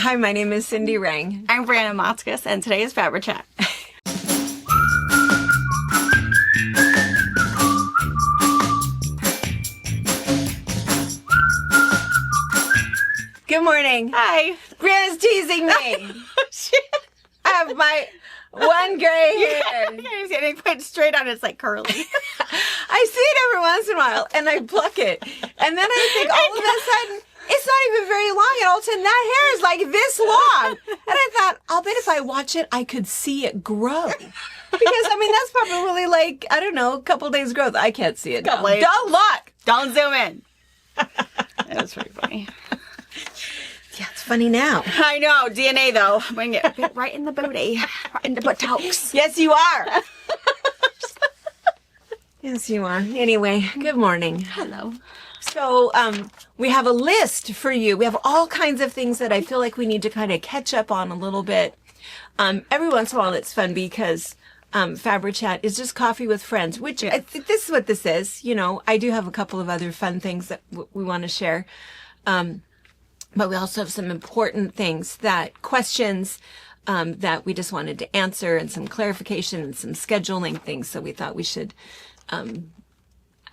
Hi, my name is Cindy Rang. I'm Brandon Motzkus, and today is FabriChat. Good morning. Hi. Brianna's teasing me. I have my one gray hair. You're getting put straight on. It's like curly. I see it every once in a while, and I pluck it. And then I think all of a sudden, it's not even very long, and all of a sudden that hair is like this long. And I thought, I'll bet if I watch it, I could see it grow. Because, I mean, that's probably like, I don't know, a couple days growth. I can't see it now. Don't look. Don't zoom in. That's pretty funny. Yeah, it's funny now. I know. DNA, though. I'm going to get right in the booty. Right in the buttocks. Yes, you are. Yes, you are. Anyway, good morning. Hello. So, we have a list for you. We have all kinds of things that I feel like we need to kind of catch up on a little bit. Every once in a while it's fun because FabriChat is just coffee with friends, which I think this is what this is. You know, I do have a couple of other fun things that we want to share. But we also have some important things questions that we just wanted to answer, and some clarification and some scheduling things. So we thought we should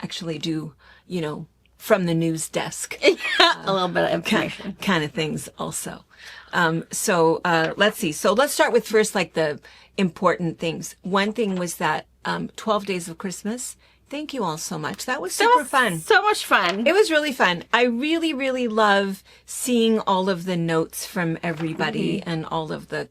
actually do, you know, from the news desk. A little bit of information. Kind of things also. So let's see. So let's start with first, like the important things. One thing was that 12 Days of Christmas. Thank you all so much. That was super fun. So much fun. It was really fun. I really, really love seeing all of the notes from everybody and all of the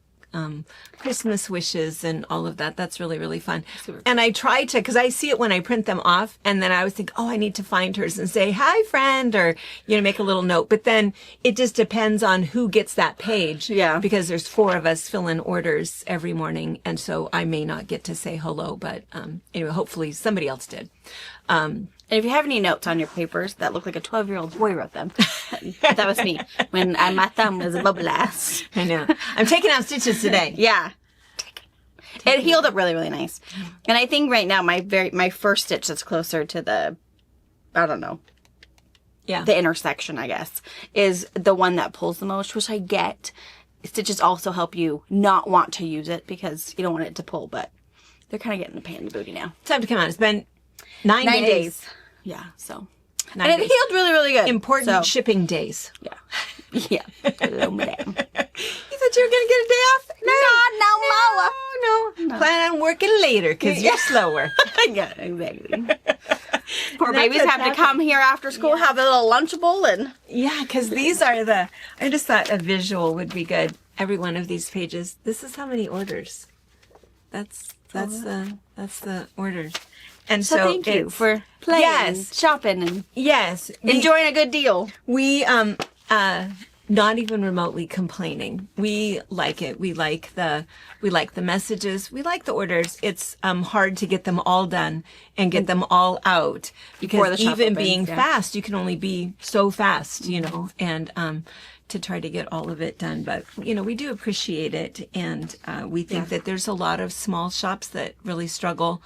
Christmas wishes and all of that. That's really, really fun. And I try to, because I see it when I print them off, and then I always think, oh, I need to find hers and say, hi, friend, or, you know, make a little note. But then it just depends on who gets that page. Yeah. Because there's 4 of us fill in orders every morning. And so I may not get to say hello, but anyway, hopefully somebody else did. And if you have any notes on your papers that look like a 12-year-old boy wrote them, that was me when my thumb was a bubble ass. I know. I'm taking out stitches today. Yeah. It healed up really, really nice. And I think right now my first stitch that's closer to the, I don't know, the intersection, I guess, is the one that pulls the most, which I get. Stitches also help you not want to use it because you don't want it to pull, but they're kind of getting the pain in the booty now. Time to come on. It's been 9 days. Yeah, so. 9 and days. it healed really, really good. Important shipping days. Yeah. Yeah. Hello, madam. You thought you were going to get a day off? No. Plan on working later because you're slower. Yeah, exactly. Poor babies have to come here after school, have a little Lunchable, and... Yeah, because these are I just thought a visual would be good. Every one of these pages. This is how many orders. That's the orders. And so thank you for playing and shopping and enjoying a good deal. We not even remotely complaining. We like it. We like the messages. We like the orders. It's hard to get them all done and get them all out because even being fast, you can only be so fast, you know, and to try to get all of it done. But, you know, we do appreciate it. And we think that there's a lot of small shops that really struggle,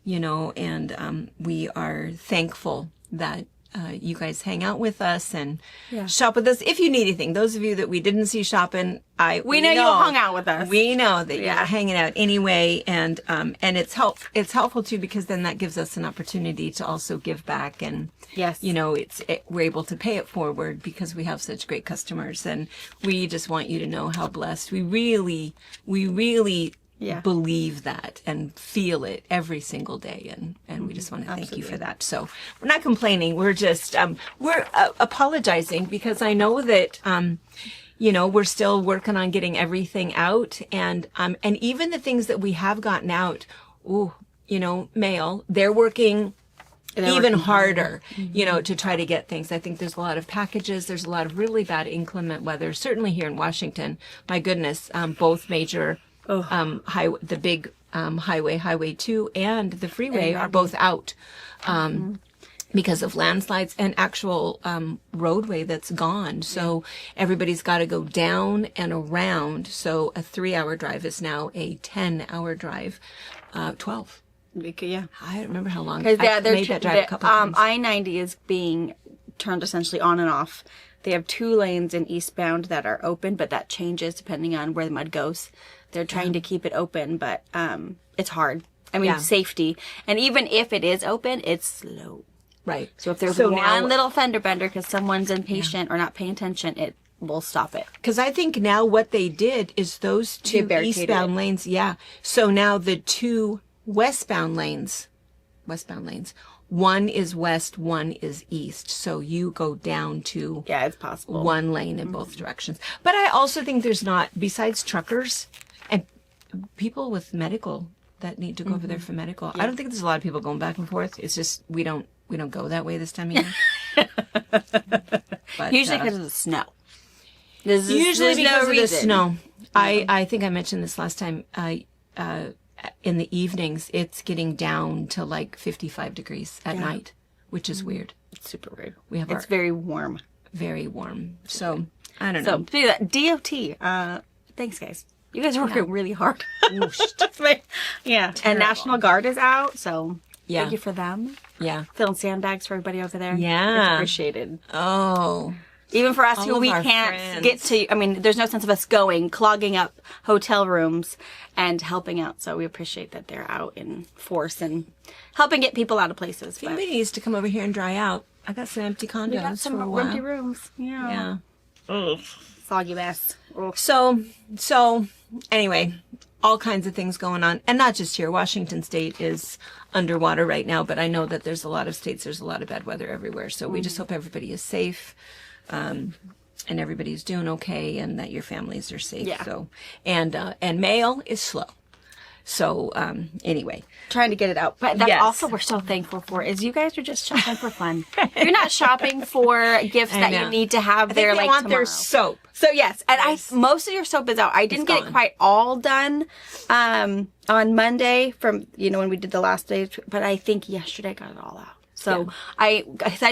you know, and we are thankful that you guys hang out with us and shop with us. If you need anything, those of you that we didn't see shopping, we know you hung out with us. We know that you're hanging out anyway, and it's helpful too because then that gives us an opportunity to also give back, and you know, we're able to pay it forward because we have such great customers, and we just want you to know how blessed we really believe that and feel it every single day, and we just want to thank you for that. So we're not complaining, we're just we're apologizing because I know that you know, we're still working on getting everything out, and even the things that we have gotten out, you know, mail, they're working even harder, you know, to try to get things. I think there's a lot of packages. There's a lot of really bad inclement weather, certainly here in Washington. My goodness, both major the big Highway 2 and the freeway are both out because of landslides and actual roadway that's gone. So everybody's got to go down and around. So a 3-hour drive is now a 10-hour drive, 12. Yeah. I don't remember how long. Because I made that drive a couple times. I-90 is being turned essentially on and off. They have 2 lanes in eastbound that are open, but that changes depending on where the mud goes. They're trying to keep it open, but it's hard. I mean, safety. And even if it is open, it's slow. Right. So if there's one little fender bender because someone's impatient or not paying attention, it will stop it. Because I think now what they did is those 2 eastbound lanes. Yeah. So now the 2 westbound lanes, one is west, one is east. So you go down to it's possible 1 lane in both directions. But I also think there's not, besides truckers and people with medical that need to go over there for medical. I don't think there's a lot of people going back and forth. It's just we don't go that way this time of year. But, usually because of the snow. Usually because no of the reason. snow. I think I mentioned this last time. In the evenings, it's getting down to like 55 degrees at night, which is weird. It's super weird. It's very warm. Very warm. So, I don't know. So, DOT, thanks, guys. You guys are working really hard. Yeah. And National Guard is out, so thank you for them. Yeah. Filling sandbags for everybody over there. Yeah. It's appreciated. Oh. Even for us All who of we our can't friends. get to, I mean, there's no sense of us going, clogging up hotel rooms and helping out. So we appreciate that they're out in force and helping get people out of places. If anybody needs to come over here and dry out, I got some empty condos We got some for a while. empty rooms. Yeah. Yeah. Soggy mess. Ugh. So anyway, all kinds of things going on. And not just here. Washington State is underwater right now, but I know that there's a lot of states, there's a lot of bad weather everywhere. So we just hope everybody is safe. And everybody's doing okay and that your families are safe. Yeah. So, and mail is slow. So, anyway. Trying to get it out. But that's Yes. also we're so thankful for is you guys are just shopping for fun. You're not shopping for gifts that know. you need to have I there think they like want tomorrow. their soap. So yes, and most of your soap is out. I didn't get it gone. quite all done on Monday from when we did the last day, but I think yesterday I got it all out. So I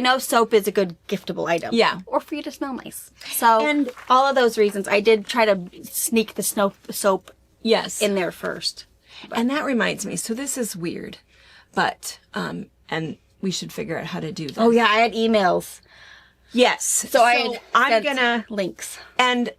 know soap is a good giftable item. Yeah. Or for you to smell nice. So And- all of those reasons, I did try to sneak the soap Yes. in there first. And that reminds me. So this is weird, but, and we should figure out how to do this. Oh yeah, I had emails. Yes. So I'm gonna links. And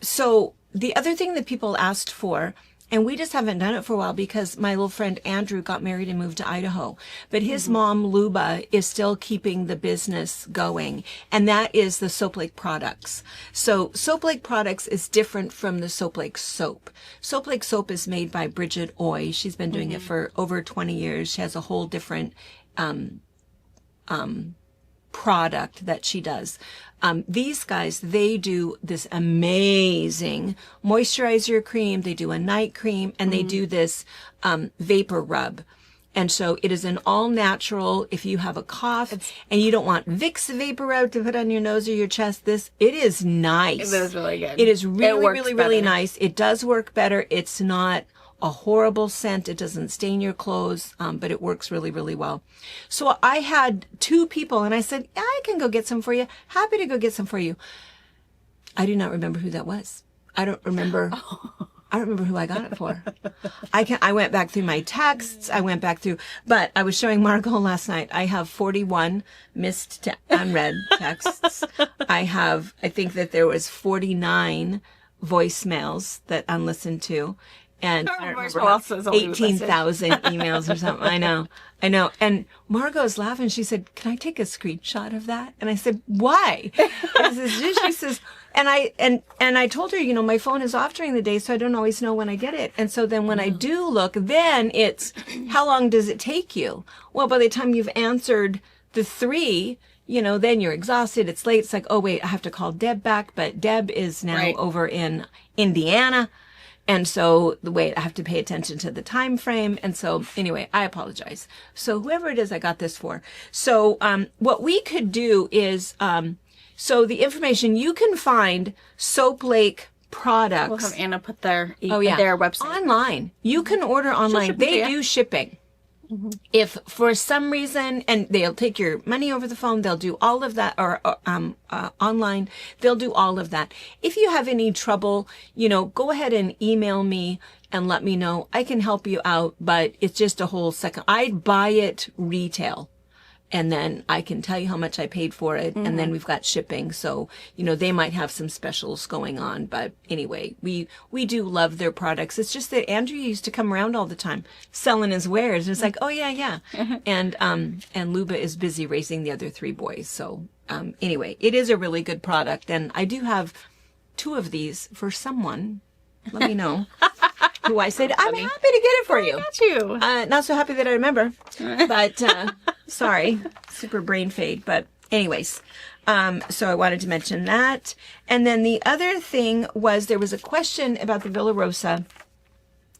so the other thing that people asked for, and we just haven't done it for a while because my little friend Andrew got married and moved to Idaho, but his mom Luba is still keeping the business going, and that is the Soap Lake products. So Soap Lake products is different from the Soap Lake soap. Soap Lake soap is made by Bridget Oy. She's been doing it for over 20 years. She has a whole different product that she does. These guys, they do this amazing moisturizer cream. They do a night cream and they do this vapor rub. And so it is an all natural. If you have a cough and you don't want Vicks vapor rub to put on your nose or your chest, it is nice. It is really good. It is really, works really, really better. nice. It does work better. It's not a horrible scent. It doesn't stain your clothes, but it works really, really well. So I had 2 people and I said, yeah, I can go get some for you. Happy to go get some for you. I do not remember who that was. I don't remember. I don't remember who I got it for. I went back through my texts. I went back through, but I was showing Margot last night. I have 41 missed unread texts. I think that there was 49 voicemails that unlistened to. And I don't remember, Voicemail also is only a message. 18,000 emails or something. I know. And Margot's laughing. She said, "Can I take a screenshot of that?" And I said, "Why?" She says, and I told her, my phone is off during the day, so I don't always know when I get it. And so then when I do look, then it's, how long does it take you? Well, by the time you've answered the 3, then you're exhausted. It's late. It's like, oh wait, I have to call Deb back, but Deb is now over in Indiana. And so I have to pay attention to the time frame. And so anyway, I apologize. So whoever it is I got this for. So, what we could do is, so the information you can find Soap Lake products. We'll have Anna put their their website online. You can order online. ship it They to you. do shipping. If for some reason, and they'll take your money over the phone, they'll do all of that, or online, they'll do all of that. If you have any trouble, go ahead and email me and let me know. I can help you out, but it's just a whole second. I'd buy it retail and then I can tell you how much I paid for it, and then we've got shipping. So, they might have some specials going on. But anyway, we do love their products. It's just that Andrew used to come around all the time selling his wares. It's like, oh, yeah. And Luba is busy raising the other 3 boys. So anyway, it is a really good product. And I do have 2 of these for someone. Let me know. Who I said, I'm happy to get it for you. I got you. Not so happy that I remember, but sorry, super brain fade. But anyways, so I wanted to mention that. And then the other thing was there was a question about the Villa Rosa.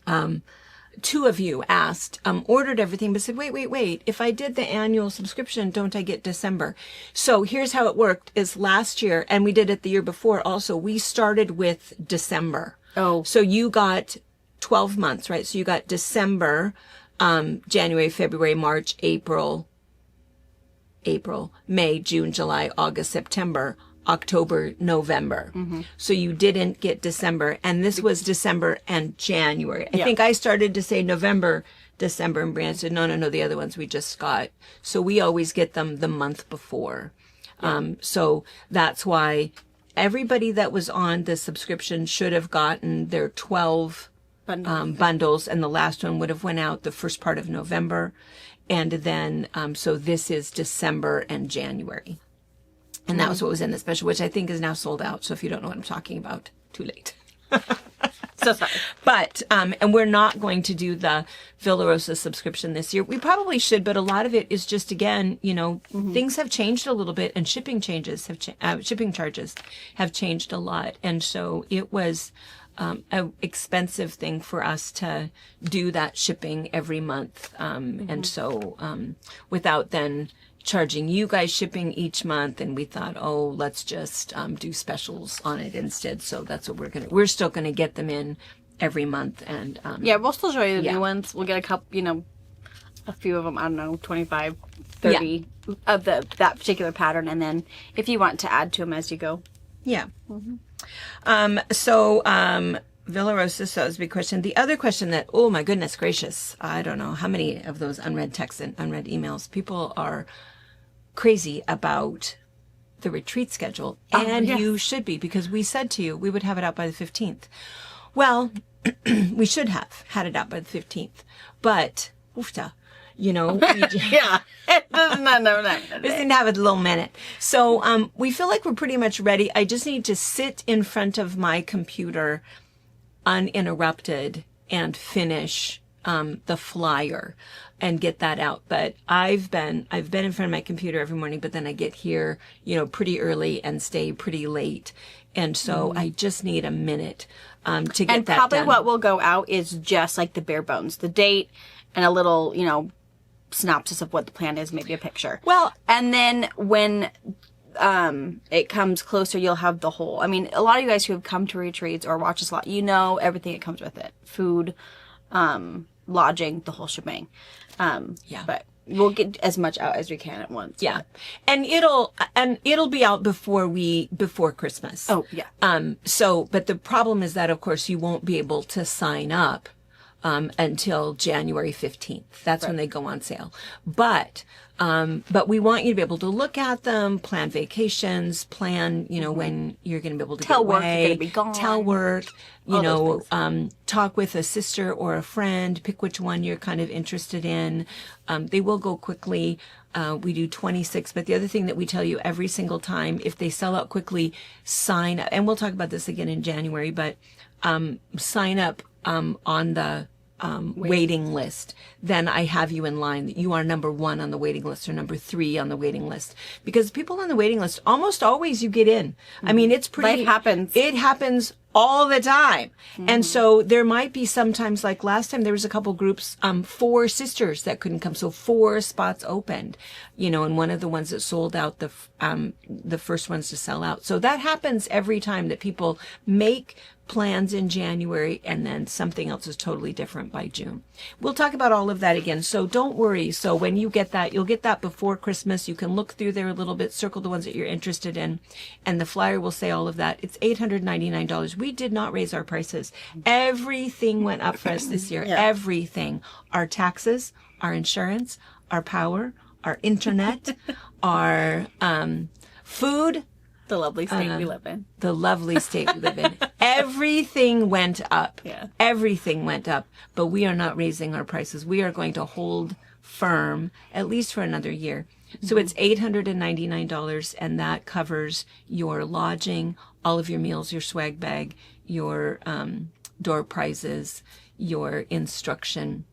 2 of you asked, ordered everything, but said, wait. If I did the annual subscription, don't I get December? So here's how it worked is last year, and we did it the year before also, we started with December. Oh. So you got 12 months, right? So you got December, January, February, March, April, May, June, July, August, September, October, November. So you didn't get December. And this was December and January. I think I started to say November, December, and Brianna said, no, the other ones we just got. So we always get them the month before. So that's why everybody that was on the subscription should have gotten their 12 bundles, and the last one would have went out the first part of November. And then, so this is December and January. And that was what was in the special, which I think is now sold out. So if you don't know what I'm talking about, too late. So sorry. But, and we're not going to do the Villa Rosa subscription this year. We probably should, but a lot of it is just, again, things have changed a little bit, and shipping charges have changed a lot. And so it was an expensive thing for us to do that shipping every month. And so without then charging you guys shipping each month, and we thought, oh, let's just do specials on it instead. So that's what we're still gonna get them in every month. And we'll still show you the new ones. We'll get a couple, a few of them, I don't know, 25, 30 of that particular pattern, and then if you want to add to them as you go. Villa Rosa, so that was a big question. The other question that, oh my goodness gracious, I don't know how many of those unread texts and unread emails. People are crazy about the retreat schedule. And you should be, because we said to you we would have it out by the 15th. Well, we should have had it out by the 15th. But, oofta, we just didn't have a little minute. So we feel like we're pretty much ready. I just need to sit in front of my computer uninterrupted and finish the flyer and get that out. But I've been in front of my computer every morning, but then I get here, pretty early and stay pretty late. And so I just need a minute to get that done. And probably what will go out is just like the bare bones, the date and a little, synopsis of what the plan is, maybe a picture. Well, and then when it comes closer, you'll have the whole. I mean, a lot of you guys who have come to retreats or watch us a lot, everything that comes with it: food, lodging, the whole shebang. But we'll get as much out as we can at once. Yeah, and it'll be out before Christmas. Oh yeah. But the problem is that, of course, you won't be able to sign up until January 15th. That's when they go on sale. But we want you to be able to look at them, plan vacations, plan, when you're going to be able to tell get work away, you're going to be gone. Tell work, talk with a sister or a friend, pick which one you're kind of interested in. They will go quickly. We do 26, but the other thing that we tell you every single time, if they sell out quickly, sign up. And we'll talk about this again in January, but sign up on the waiting list, then I have you in line. You are number 1 on the waiting list or number 3 on the waiting list, because people on the waiting list, almost always you get in. I mean, it's pretty. Life happens. It happens all the time. And so there might be sometimes, like last time, there was a couple groups, 4 sisters that couldn't come. So 4 spots opened, and one of the ones that sold out, the first ones to sell out. So that happens every time that people make plans in January and then something else is totally different by June. We'll talk about all of that again. So don't worry. So when you get that, you'll get that before Christmas. You can look through there a little bit, circle the ones that you're interested in, and the flyer will say all of that. It's $899. We did not raise our prices. Everything went up for us this year. Everything. Our taxes, our insurance, our power, our internet, our food. The lovely state we live in. The lovely state we live in. Everything went up. Yeah. Everything went up, but we are not raising our prices. We are going to hold firm at least for another year. So it's $899, and that covers your lodging, all of your meals, your swag bag, your door prizes, your instruction,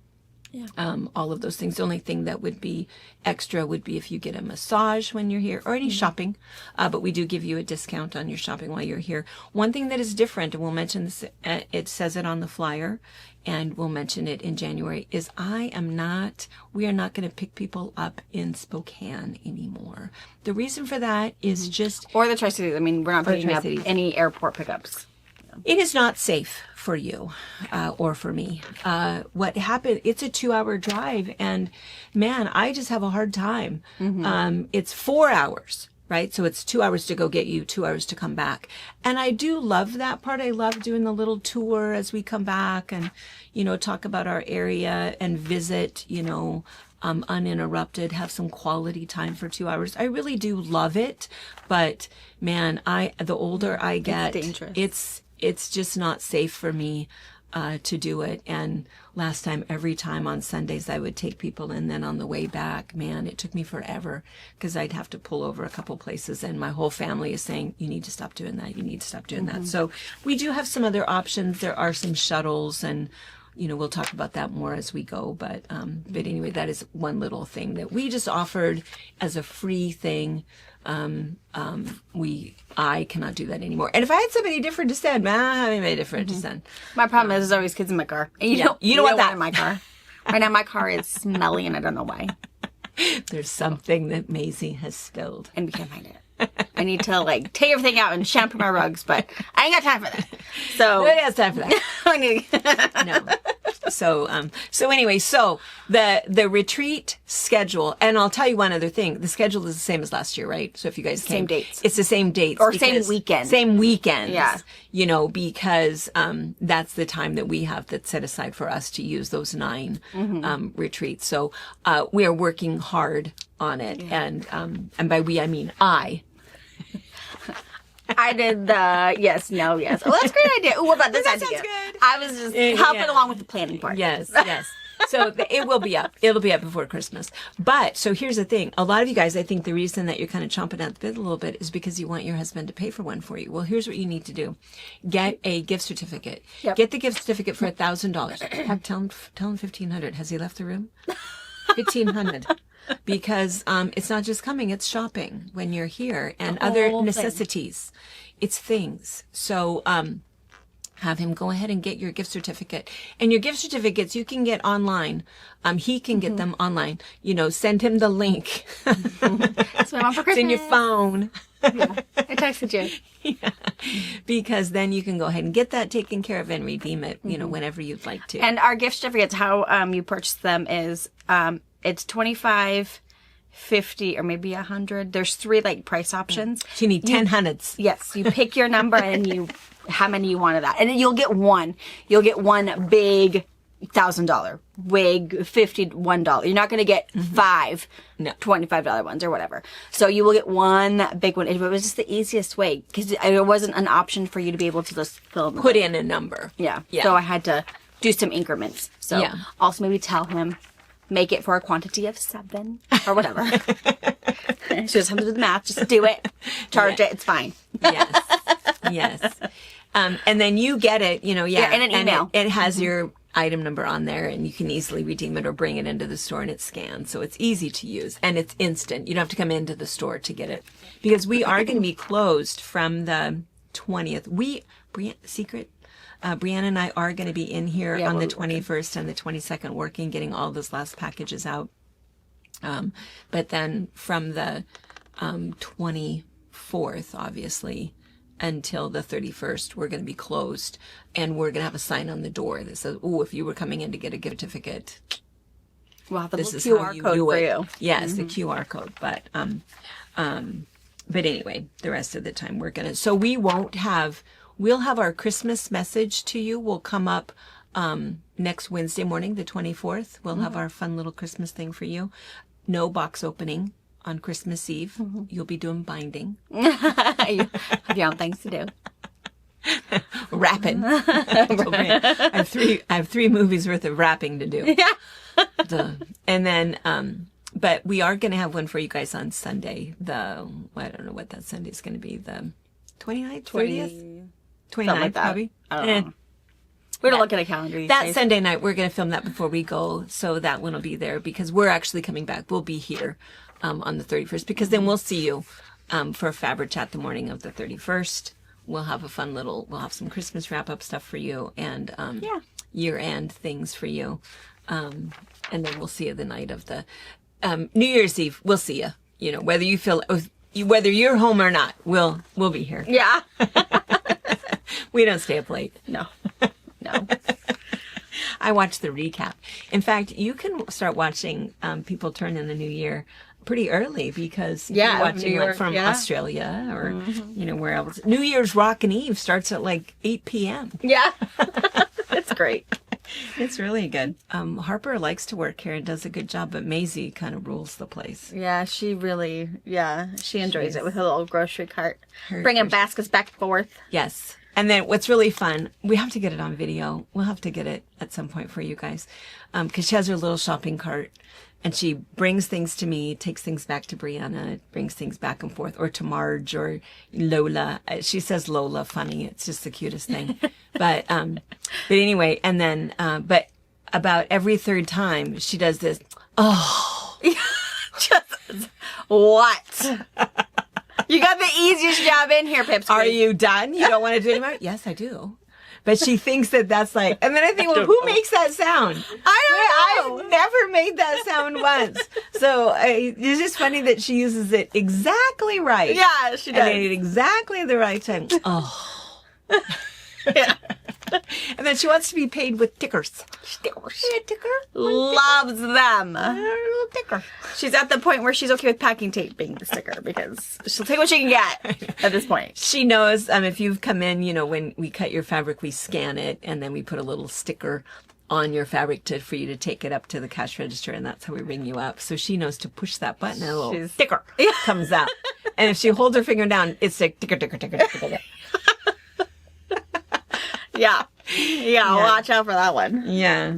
all of those things. The only thing that would be extra would be if you get a massage when you're here or any shopping. But we do give you a discount on your shopping while you're here. One thing that is different, and we'll mention this, it says it on the flyer, and we'll mention it in January, is we are not going to pick people up in Spokane anymore. The reason for that is just... Or the Tri-Cities. I mean, we're not picking up any airport pickups. It is not safe for you or for me. What happened, it's a 2-hour drive, and man, I just have a hard time. It's 4 hours, right? So it's 2 hours to go get you, 2 hours to come back. And I do love that part. I love doing the little tour as we come back and, talk about our area and visit, uninterrupted, have some quality time for 2 hours. I really do love it. But man, the older I get, it's dangerous. It's just not safe for me to do it. And last time, every time on Sundays, I would take people, and then on the way back, man, it took me forever because I'd have to pull over a couple places, and my whole family is saying, you need to stop doing that. You need to stop doing that. So we do have some other options. There are some shuttles, and we'll talk about that more as we go. But anyway, that is one little thing that we just offered as a free thing. I cannot do that anymore. And if I had somebody different to send, I don't have anybody different to send. My problem is there's always kids in my car. And you don't want that in my car. Right now, my car is smelly, and I don't know why. There's something that Maisie has spilled. And we can't find it. I need to take everything out and shampoo my rugs, but I ain't got time for that. So nobody has time for that. No. So anyway, the retreat schedule, and I'll tell you one other thing. The schedule is the same as last year, right? So if you guys same dates. It's the same dates. Or same weekend. Same weekends. Yeah. Because that's the time that we have that's set aside for us to use those 9 retreats. So we are working hard on it. Yeah. And by we, I mean I. I did the yes, no, yes. Oh, that's a great idea. Oh, what about this idea? Sounds good. I was just helping along with the planning part. Yes. So it will be up. It'll be up before Christmas. But so here's the thing. A lot of you guys, I think the reason that you're kind of chomping at the bit a little bit is because you want your husband to pay for one for you. Well, here's what you need to do. Get a gift certificate. Yep. Get the gift certificate for $1,000. Tell him $1,500. Has he left the room? $1,500. Because it's not just coming, it's shopping when you're here and other necessities. It's things. So have him go ahead and get your gift certificate. And your gift certificates you can get online. He can get them online. Send him the link. That's what I want for Christmas. It's in your phone. Yeah, I texted you. Yeah. Because then you can go ahead and get that taken care of and redeem it, whenever you'd like to. And our gift certificates, how you purchase them is it's $25, $50, or maybe $100. There's 3 price options. So you need 10 hundreds. Yes, you pick your number and how many you want of that, and then you'll get one. You'll get one big $1,000 wig, $51. You're not going to get 5 $25 ones or whatever. So you will get one big one. It was just the easiest way because there wasn't an option for you to be able to just put in a number. Yeah. So I had to do some increments. So also maybe tell him. Make it for a quantity of 7 or whatever. She doesn't have to do the math. Just do it. Charge it. It's fine. Yes. And then you get it, in an email. It has your item number on there, and you can easily redeem it or bring it into the store, and it's scanned. So it's easy to use, and it's instant. You don't have to come into the store to get it. Because we are going to be closed from the 20th. Brianna and I are going to be in here on the 21st and the 22nd working, getting all those last packages out. But then from the 24th, obviously, until the 31st, we're going to be closed. And we're going to have a sign on the door that says, if you were coming in to get a gift certificate, this is QR code for you. Yes, the QR code. But anyway, the rest of the time we're going to... So we'll have our Christmas message to you. Will come up next Wednesday morning, the 24th. We'll have our fun little Christmas thing for you. no box opening on Christmas Eve. You'll be doing binding. You have your own things to do. Wrapping. I have three movies worth of wrapping to do. Yeah. Duh. And then, but we are going to have one for you guys on Sunday. I don't know what that Sunday is going to be. The 29th, 30th? 29th, like that. probably. I don't know. We don't look at a calendar these That days. Sunday night, we're going to film that before we go. So that one will be there because we're actually coming back. We'll be here on the 31st because then we'll see you for FabriChat the morning of the 31st. We'll have we'll have some Christmas wrap-up stuff for you and year-end things for you. And then we'll see you the night of the New Year's Eve. We'll see you. You know, whether whether you're home or not, we'll be here. Yeah. We don't stay up late. No. No. I watch the recap. In fact, you can start watching people turn in the new year pretty early because you're watching New York, from Australia or where else. New Year's Rockin' Eve starts at like 8 p.m. Yeah. It's great. It's really good. Harper likes to work here and does a good job, but Maisie kind of rules the place. Yeah, she enjoys it with her little grocery cart. Bringing baskets back and forth. Yes. And then what's really fun, we have to get it on video. We'll have to get it at some point for you guys. Because she has her little shopping cart and she brings things to me, takes things back to Brianna, brings things back and forth, or to Marge or Lola. She says Lola funny. It's just the cutest thing. But anyway, and then, but about every third time she does this, Just, what? You got the easiest job in here, Pipsqueak. Are you done? You don't want to do it anymore? Yes, I do. But she thinks that's like, and then I think, well, who makes that sound? I don't know. I've never made that sound once. So it's just funny that she uses it exactly right. Yeah, she does. And at exactly the right time. Oh. Yeah. And then she wants to be paid with tickers. Stickers. Yeah, ticker. Loves them. Little ticker. She's at the point where she's okay with packing tape being the sticker because she'll take what she can get at this point. She knows if you've come in, when we cut your fabric, we scan it and then we put a little sticker on your fabric for you to take it up to the cash register, and that's how we ring you up. So she knows to push that button and a little sticker comes out. And if she holds her finger down, it's like ticker, ticker, ticker, ticker, ticker. Yeah. Yeah, watch out for that one. Yeah.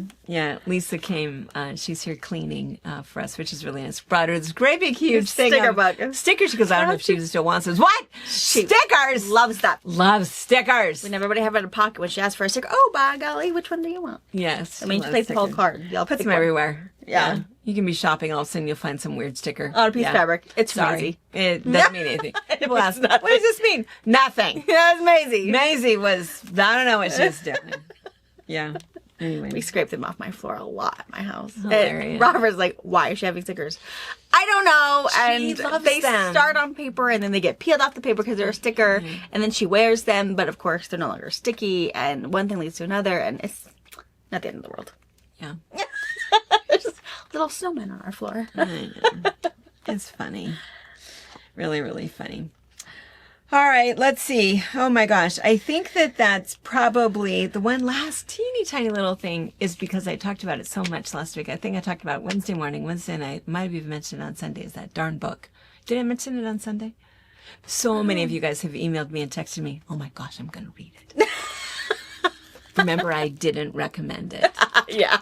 Lisa came. She's here cleaning for us, which is really nice. Brought her this great big huge thing sticker of book. stickers. She goes, I don't know if she still wants this. What? Stickers. Loves that. Loves stickers. When everybody have it in a pocket when she asks for a sticker, oh, by golly, which one do you want? Yes. I mean, she plays the whole card. Y'all Puts pick them one. everywhere. Yeah. You can be shopping, all of a sudden you'll find some weird sticker. On a piece of fabric. It's Sorry. Maisie. It doesn't mean anything. People ask, what does this mean? Nothing. Yeah, it's Maisie. Maisie was, I don't know what she was doing. Yeah. Anyway. We scrape them off my floor a lot at my house. Hilarious. And Robert's like, why is she having stickers? I don't know. She And loves they them. start on paper and then they get peeled off the paper because they're a sticker. And then she wears them. But of course, they're no longer sticky. And one thing leads to another. And it's not the end of the world. Yeah. There's just little snowmen on our floor. I know. It's funny. Really, really funny. All right, let's see. Oh my gosh. I think that's probably the one last teeny tiny little thing is because I talked about it so much last week. I think I talked about it Wednesday morning, Wednesday night. Might have even mentioned it on Sunday. Is that darn book. Did I mention it on Sunday? So many of you guys have emailed me and texted me. Oh my gosh, I'm going to read it. Remember, I didn't recommend it. Yeah.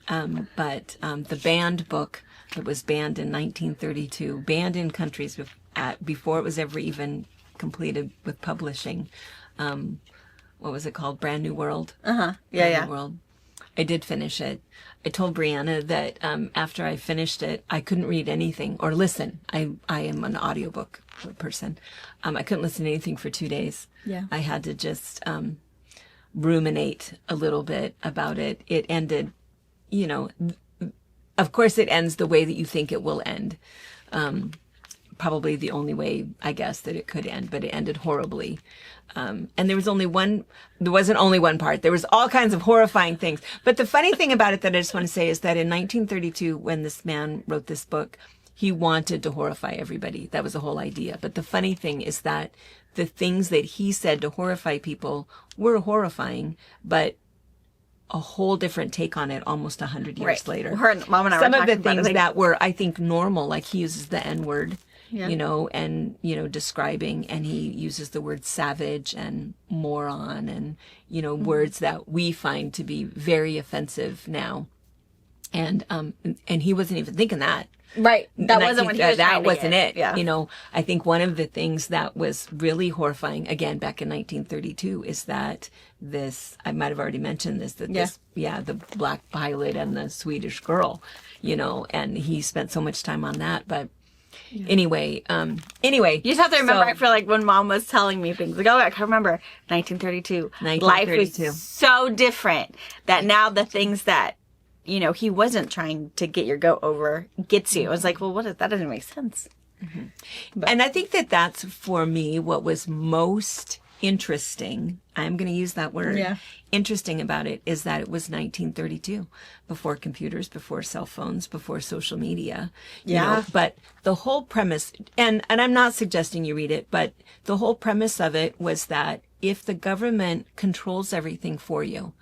But the banned book that was banned in 1932, banned in countries before it was ever even completed with publishing. What was it called? Brand New World? Yeah, Brand New World. I did finish it. I told Brianna that after I finished it, I couldn't read anything or listen. I am an audiobook person. I couldn't listen to anything for 2 days. Yeah. I had to just ruminate a little bit about it. It ended, of course it ends the way that you think it will end. Probably the only way, I guess, that it could end, but it ended horribly. And there wasn't only one part. There was all kinds of horrifying things. But the funny thing about it that I just want to say is that in 1932, when this man wrote this book, he wanted to horrify everybody. That was the whole idea. But the funny thing is that the things that he said to horrify people were horrifying, but a whole different take on it almost 100 years later. Her Mom and I Some were of the talking about things it, like, that were, I think, normal, like he uses the N-word, Yeah. you know, and, you know, describing, and he uses the word savage and moron and, you know, words that we find to be very offensive now. And he wasn't even thinking that. Right. That wasn't what he was That trying to wasn't get. it. Yeah. You know, I think one of the things that was really horrifying, again, back in 1932, is that this, I might have already mentioned this, that the black pilot and the Swedish girl, you know, and he spent so much time on that. But anyway. You just have to remember, I feel like when Mom was telling me things, like, oh, I can remember 1932. Life was so different that now the things that, you know, he wasn't trying to get your goat over gets you. I was like, well, that doesn't make sense. And I think that that's, for me, what was most interesting. I'm going to use that word. Yeah. Interesting about it is that it was 1932, before computers, before cell phones, before social media. You know, but the whole premise, and I'm not suggesting you read it, but the whole premise of it was that if the government controls everything for you,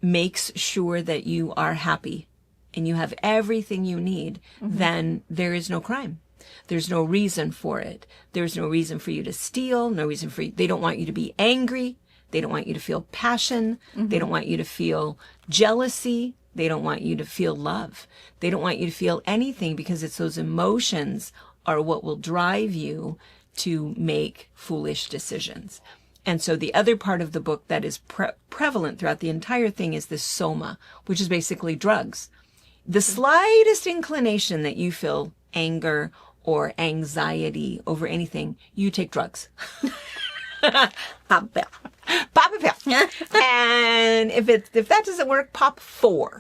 makes sure that you are happy and you have everything you need, then there is no crime. There's no reason for it. There's no reason for you to steal, no reason for you. They don't want you to be angry. They don't want you to feel passion. They don't want you to feel jealousy. They don't want you to feel love. They don't want you to feel anything, because it's those emotions are what will drive you to make foolish decisions. And so the other part of the book that is prevalent throughout the entire thing is this soma, which is basically drugs. The slightest inclination that you feel anger or anxiety over anything, you take drugs. Pop a pill. Pop a pill. And if that doesn't work, pop 4.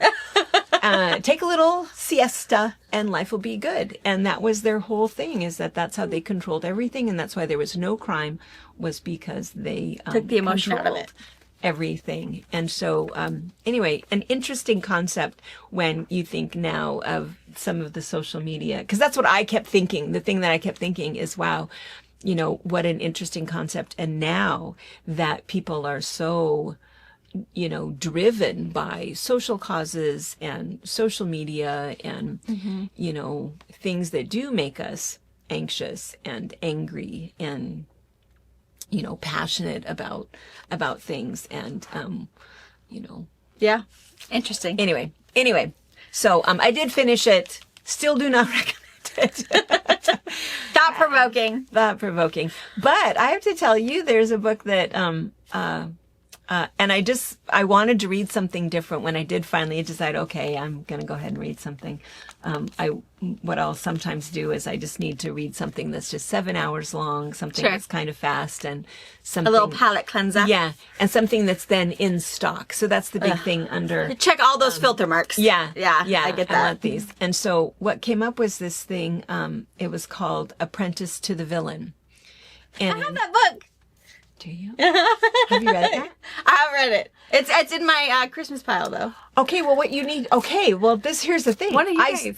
Take a little siesta and life will be good. And that was their whole thing, is that that's how they controlled everything. And that's why there was no crime, was because they took the emotion out of it. Everything. And so, anyway, an interesting concept when you think now of some of the social media, because that's what I kept thinking. The thing that I kept thinking is, wow, you know, what an interesting concept. And now that people are so, you know, driven by social causes and social media and, you know, things that do make us anxious and angry and, you know, passionate about things and, you know. Yeah. Interesting. Anyway. So, I did finish it. Still do not recommend it. Thought-provoking. Thought-provoking. But I have to tell you, there's a book that, and I wanted to read something different when I did finally decide, okay, I'm going to go ahead and read something. What I'll sometimes do is I just need to read something that's just 7 hours long, something that's kind of fast, and something. A little palate cleanser. Yeah. And something that's then in stock. So that's the big thing under. Check all those filter marks. Yeah. I get that. I want these. And so what came up was this thing, it was called Apprentice to the Villain. And I have that book. do you? Have you read it? I have read it. It's in my Christmas pile, though. Okay, well, what you need. Okay, well, here's the thing. One of you guys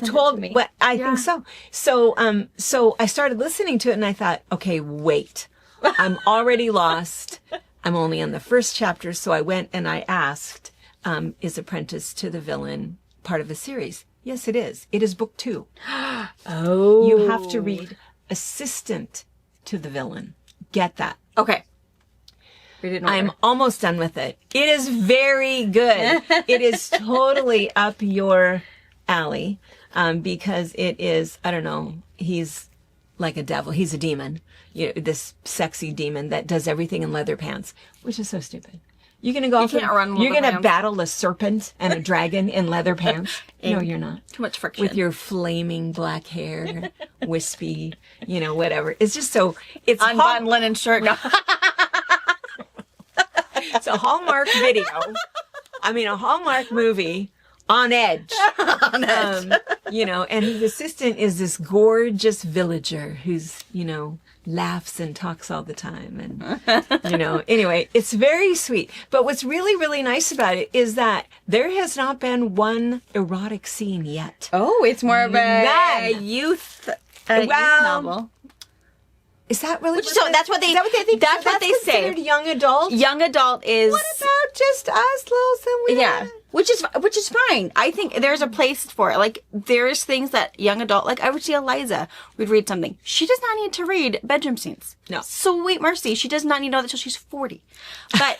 told me. What I think so. So I started listening to it, and I thought, okay, wait, I'm already lost. I'm only on the first chapter, so I went and I asked, is Apprentice to the Villain part of the series? Yes, it is. It is book 2. Oh, You have to read Assistant to the Villain. Get that. Okay. I'm almost done with it. It is very good. It is totally up your alley, because it is, I don't know, he's like a devil. He's a demon. You know, this sexy demon that does everything in leather pants, which is so stupid. You're going to go you're going to battle a serpent and a dragon in leather pants. No, you're not. Too much friction. With your flaming black hair, wispy, you know, whatever. It's just so, it's unbuttoned linen shirt. No. It's a Hallmark video. I mean, a Hallmark movie on edge. On edge. You know, and his assistant is this gorgeous villager who's, you know, laughs and talks all the time. And, you know, anyway, it's very sweet. But what's really, really nice about it is that there has not been one erotic scene yet. Oh, it's more of a youth novel. Is that really? So that's what they. Is that what they think? That's So what they say. Considered young adult. Young adult is. What about just us, little Cindy? Yeah, which is fine. I think there's a place for it. Like there's things that young adult, like I would see Eliza, would read something. She does not need to read bedroom scenes. No. Sweet mercy, she does not need to know that till she's 40. But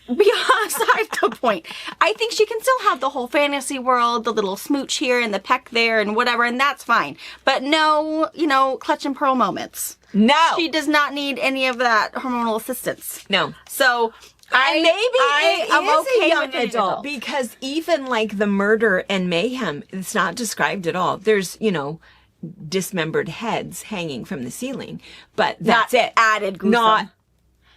beside the point, I think she can still have the whole fantasy world, the little smooch here and the peck there and whatever, and that's fine. But no, clutch and pearl moments. No. She does not need any of that hormonal assistance. No. So I'm okay okay young with an adult because even like the murder and mayhem, it's not described at all. There's, dismembered heads hanging from the ceiling, but that's Not it. added gruesome.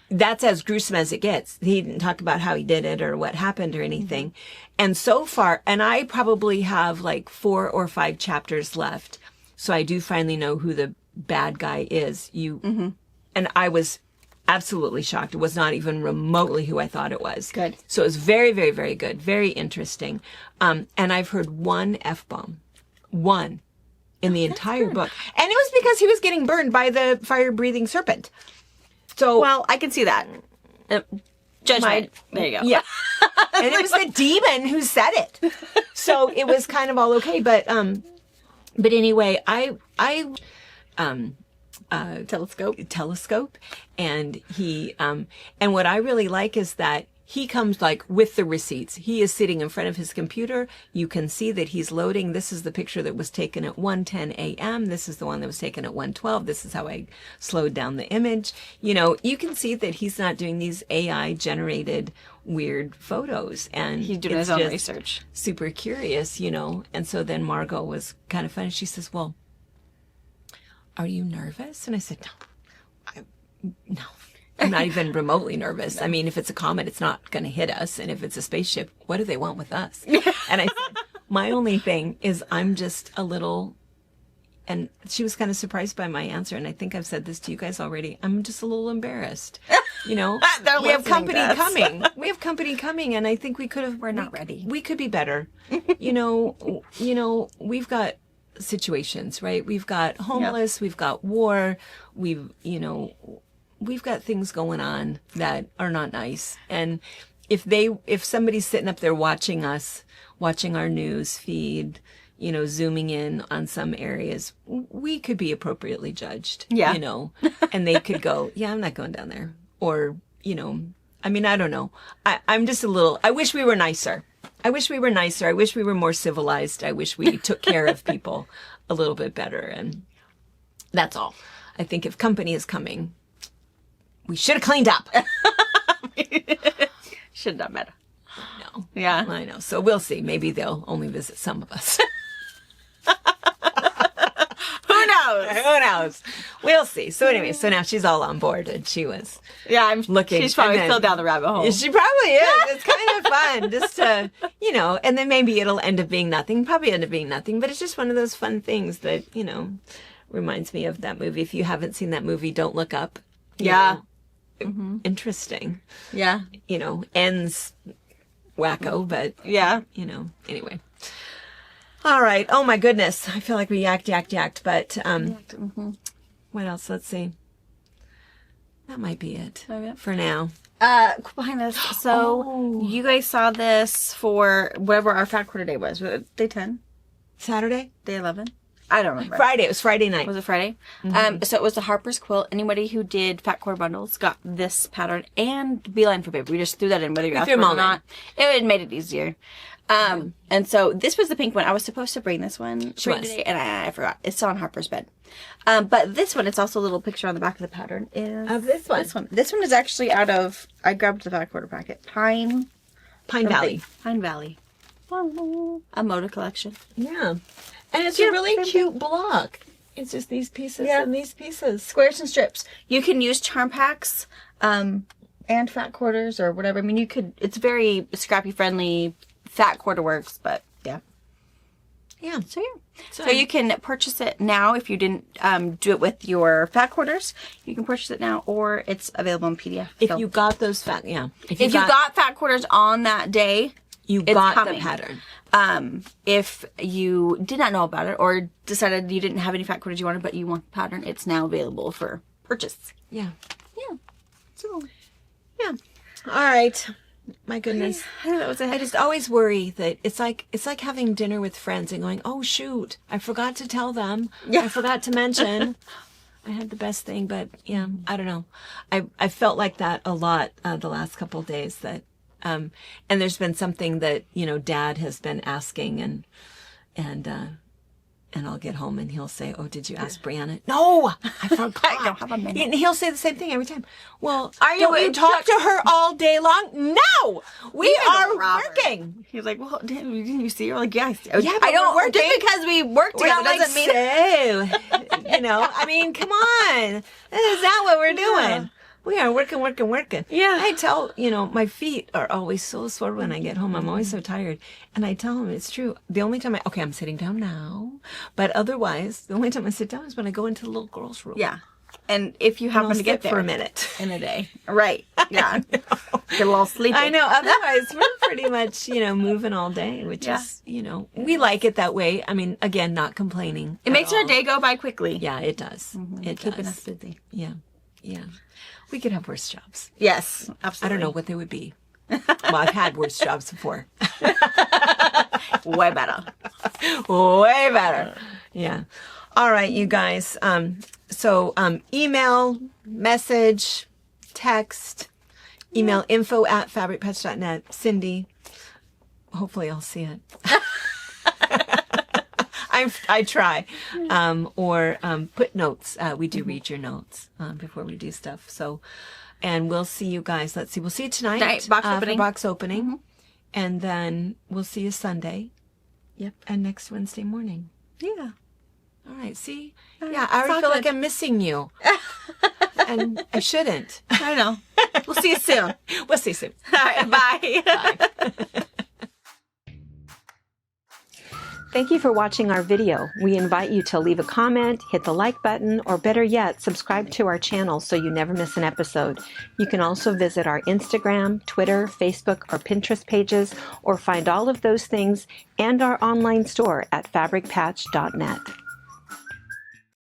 That's as gruesome as it gets. He didn't talk about how he did it or what happened or anything. Mm-hmm. And so far, and I probably have like 4 or 5 chapters left. So I do finally know who the bad guy is. And I was absolutely shocked. It was not even remotely who I thought it was. Good. So it was very, very, very good. Very interesting. And I've heard one F-bomb. One. In the entire book. And it was because he was getting burned by the fire-breathing serpent. So, Well, I can see that. Judgment. There you go. Yeah. And it was the demon who said it. So it was kind of all okay. But anyway, I telescope. And he, and what I really like is that he comes like with the receipts. He is sitting in front of his computer. You can see that he's loading. This is the picture that was taken at 1:10 a.m. This is the one that was taken at 1:12. This is how I slowed down the image. You can see that he's not doing these AI generated weird photos, and He's doing his own research. Super curious, And so then Margot was kind of funny. She says, "Well, are you nervous?" And I said, No. I'm not even remotely nervous. I mean, if it's a comet, it's not going to hit us. And if it's a spaceship, what do they want with us? And I said, my only thing is I'm just a little, and she was kind of surprised by my answer. And I think I've said this to you guys already. I'm just a little embarrassed. We have company coming. We have company coming. And I think we could have, We're not ready. We could be better. We've got situations, right? We've got homeless, We've got war, we've got things going on that are not nice. And if somebody's sitting up there watching us, watching our news feed, zooming in on some areas, we could be appropriately judged, and they could go, yeah, I'm not going down there. Or, I mean, I don't know. I'm just I wish we were nicer. I wish we were more civilized. I wish we took care of people a little bit better. And that's all. I think if company is coming, we should have cleaned up. Should have done better. No. Yeah. I know. So we'll see. Maybe they'll only visit some of us. Who knows? Who knows? We'll see. So anyway, so now she's all on board, and she was I'm looking. She's probably still down the rabbit hole. She probably is. It's kind of fun just to, and then maybe it'll end up being nothing. Probably end up being nothing, but it's just one of those fun things that, reminds me of that movie. If you haven't seen that movie, Don't Look Up. Interesting. Yeah. Ends wacko, but yeah. Anyway. All right. Oh my goodness. I feel like we yacked, but what else? Let's see. That might be it for now. Behind us. So you guys saw this for whatever our Fat Quarter Day was. Was it day 10? Saturday? Day 11? I don't remember. Friday. It was Friday night. Was it Friday? So it was the Harper's Quilt. Anybody who did Fat Quarter bundles got this pattern and Beeline for Baby. We just threw that in whether you asked for it or not. It made it easier. And so this was the pink one. I was supposed to bring this one today, and I forgot. It's still on Harper's bed. But this one, it's also a little picture on the back of the pattern. Is of this one. This one is actually out of, I grabbed the Fat Quarter packet. Pine Valley. Pine Valley. A motor collection. Yeah. And it's a really cute block. It's just these pieces and these pieces. Squares and strips. You can use charm packs and fat quarters or whatever. I mean, it's very scrappy friendly. Fat quarter works, but yeah. Yeah. So you can purchase it now if you didn't do it with your fat quarters. You can purchase it now, or it's available in PDF. If you got those fat, If you got fat quarters on that day, you got the pattern. If you did not know about it or decided you didn't have any fat quarters you wanted, but you want the pattern, it's now available for purchase. Yeah. Yeah. So, Yeah. All right. My goodness. I just always worry that it's like having dinner with friends and going, oh shoot, I forgot to tell them. Yeah. I forgot to mention. I had the best thing, but yeah, I don't know. I felt like that a lot the last couple of days. That and there's been something that Dad has been asking, and I'll get home and he'll say, "Oh, did you ask Brianna?" No, I forgot. I don't have a minute. And he'll say the same thing every time. Well, Don't you talk to her all day long? No, we are working. He's like, well, didn't you see her? Like, yeah, but I don't. we're working. Just because we work together doesn't mean. I mean, come on. Is that what we're doing? We are working. Yeah. I tell, my feet are always so sore when I get home. I'm always so tired. And I tell him it's true. The only time I'm sitting down now. But otherwise, the only time I sit down is when I go into the little girl's room. Yeah. And if you happen to get there for a minute in a day. Right. Yeah. Get a little sleepy. I know. Otherwise, we're pretty much, moving all day, which is, we like it that way. I mean, again, not complaining. It makes our day go by quickly. Yeah, it does. Mm-hmm. It Keeping does. us busy. Yeah. Yeah. We could have worse jobs. Yes, absolutely. I don't know what they would be. Well, I've had worse jobs before. Way better. Way better. Yeah. All right, you guys. So email, message, text, email info@fabricpatch.net. Cindy, hopefully I'll see it. I try. Or put notes. We do read your notes before we do stuff. So, and we'll see you guys. Let's see. We'll see you tonight. Box opening. For box opening. Mm-hmm. And then we'll see you Sunday. Yep. And next Wednesday morning. Yeah. All right. See? Yeah, I already feel like I'm missing you. And I shouldn't. I know. We'll see you soon. We'll see you soon. All right. Bye. Bye. Thank you for watching our video. We invite you to leave a comment, hit the like button, or better yet, subscribe to our channel so you never miss an episode. You can also visit our Instagram, Twitter, Facebook, or Pinterest pages, or find all of those things and our online store at FabricPatch.net.